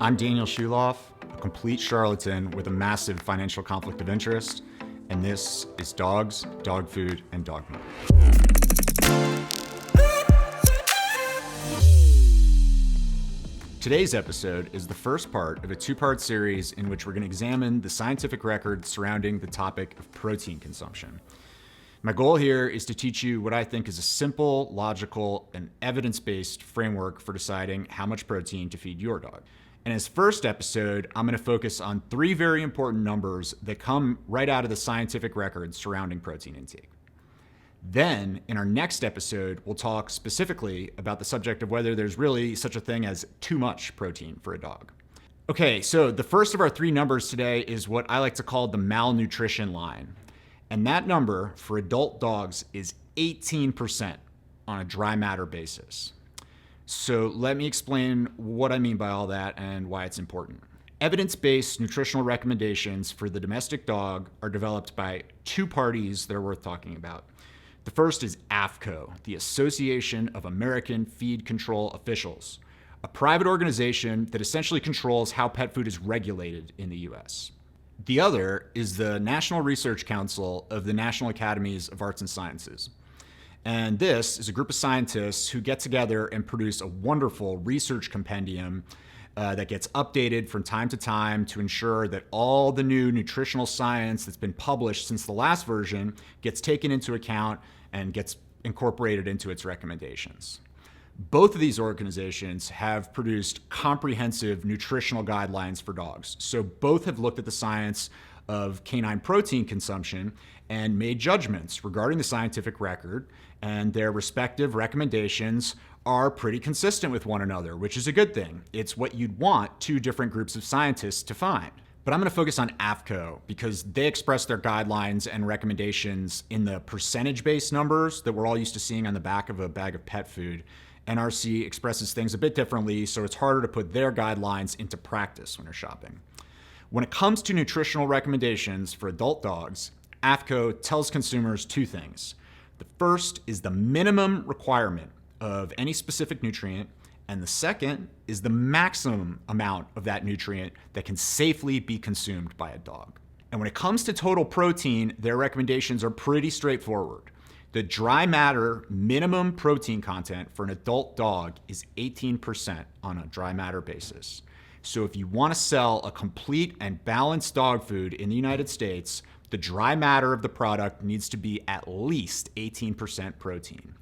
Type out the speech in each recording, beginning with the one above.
I'm Daniel Schulof, a complete charlatan with a massive financial conflict of interest, and this is Dogs, Dog Food, and Dogma. Today's episode is the first part of a two-part series in which we're going to examine the scientific record surrounding the topic of protein consumption. My goal here is to teach you what I think is a simple, logical, and evidence-based framework for deciding how much protein to feed your dog. In this first episode, I'm going to focus on three very important numbers that come right out of the scientific record surrounding protein intake. Then, in our next episode, we'll talk specifically about the subject of whether there's really such a thing as too much protein for a dog. Okay, so the first of our three numbers today is what I like to call the malnutrition line. And that number for adult dogs is 18% on a dry matter basis. So let me explain what I mean by all that and why it's important. Evidence-based nutritional recommendations for the domestic dog are developed by two parties that are worth talking about. The first is AAFCO, the Association of American Feed Control Officials, a private organization that essentially controls how pet food is regulated in the US. The other is the National Research Council of the National Academies of Arts and Sciences. And this is a group of scientists who get together and produce a wonderful research compendium that gets updated from time to time to ensure that all the new nutritional science that's been published since the last version gets taken into account and gets incorporated into its recommendations. Both of these organizations have produced comprehensive nutritional guidelines for dogs. So both have looked at the science of canine protein consumption and made judgments regarding the scientific record, and their respective recommendations are pretty consistent with one another, which is a good thing. It's what you'd want two different groups of scientists to find. But I'm going to focus on AAFCO because they express their guidelines and recommendations in the percentage-based numbers that we're all used to seeing on the back of a bag of pet food. NRC expresses things a bit differently, so it's harder to put their guidelines into practice when you're shopping. When it comes to nutritional recommendations for adult dogs, AAFCO tells consumers two things. The first is the minimum requirement of any specific nutrient, and the second is the maximum amount of that nutrient that can safely be consumed by a dog. And when it comes to total protein, their recommendations are pretty straightforward. The dry matter minimum protein content for an adult dog is 18% on a dry matter basis. So if you want to sell a complete and balanced dog food in the United States, the dry matter of the product needs to be at least 18% protein.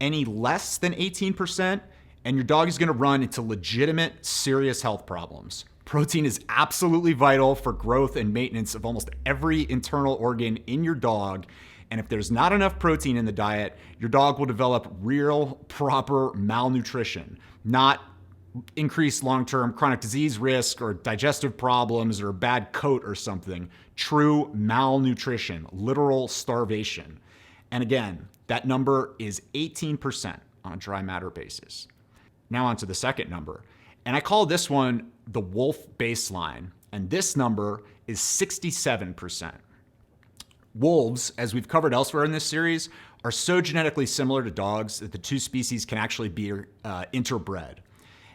Any less than 18%, and your dog is going to run into legitimate, serious health problems. Protein is absolutely vital for growth and maintenance of almost every internal organ in your dog. And if there's not enough protein in the diet, your dog will develop real, proper malnutrition, not increased long-term chronic disease risk or digestive problems or a bad coat or something. True malnutrition, literal starvation. And again, that number is 18% on a dry matter basis. Now on to the second number. And I call this one the wolf baseline. And this number is 67%. Wolves, as we've covered elsewhere in this series, are so genetically similar to dogs that the two species can actually be interbred.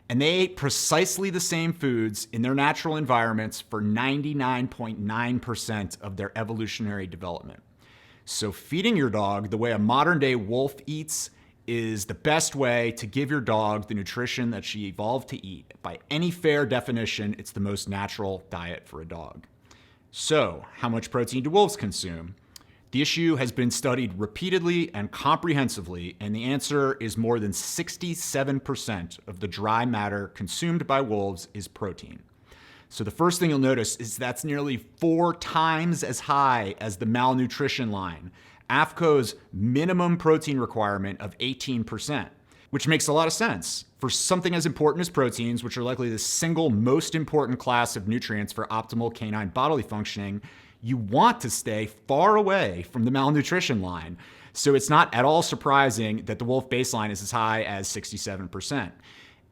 And they ate precisely the same foods in their natural environments for 99.9% of their evolutionary development. So feeding your dog the way a modern day wolf eats is the best way to give your dog the nutrition that she evolved to eat. By any fair definition, it's the most natural diet for a dog. So, how much protein do wolves consume? The issue has been studied repeatedly and comprehensively, and the answer is more than 67% of the dry matter consumed by wolves is protein. So the first thing you'll notice is that's nearly 4 times as high as the malnutrition line, AAFCO's minimum protein requirement of 18%, which makes a lot of sense. For something as important as proteins, which are likely the single most important class of nutrients for optimal canine bodily functioning, you want to stay far away from the malnutrition line. So it's not at all surprising that the wolf baseline is as high as 67%.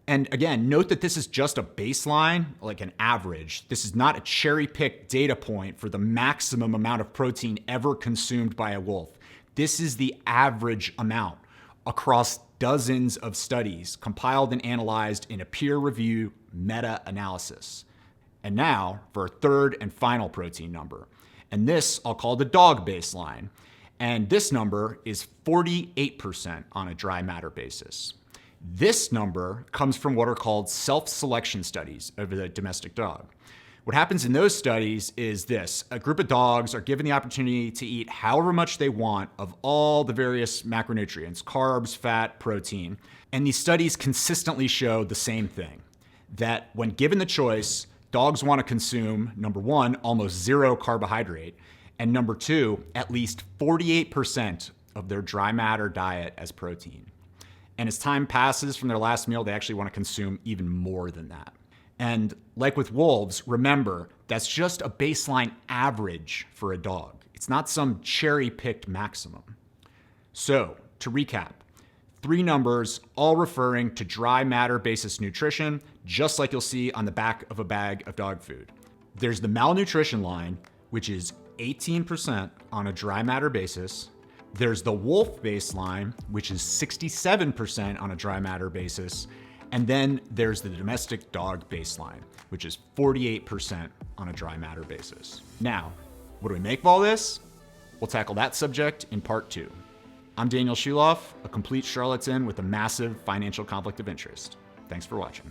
And again, note that this is just a baseline, like an average. This is not a cherry-picked data point for the maximum amount of protein ever consumed by a wolf. This is the average amount. across dozens of studies compiled and analyzed in a peer-reviewed meta-analysis. And now for a third and final protein number. And this I'll call the dog baseline. And this number is 48% on a dry matter basis. This number comes from what are called self-selection studies of the domestic dog. What happens in those studies is this: a group of dogs are given the opportunity to eat however much they want of all the various macronutrients, carbs, fat, protein. And these studies consistently show the same thing, that when given the choice, dogs want to consume, number one, almost zero carbohydrate, and number two, at least 48% of their dry matter diet as protein. And as time passes from their last meal, they actually want to consume even more than that. And like with wolves, remember, that's just a baseline average for a dog. It's not some cherry-picked maximum. So, to recap, 3 numbers all referring to dry matter basis nutrition, just like you'll see on the back of a bag of dog food. There's the malnutrition line, which is 18% on a dry matter basis. There's the wolf baseline, which is 67% on a dry matter basis. And then there's the domestic dog baseline, which is 48% on a dry matter basis. Now, what do we make of all this? We'll tackle that subject in part 2. I'm Daniel Schulof, a complete charlatan with a massive financial conflict of interest. Thanks for watching.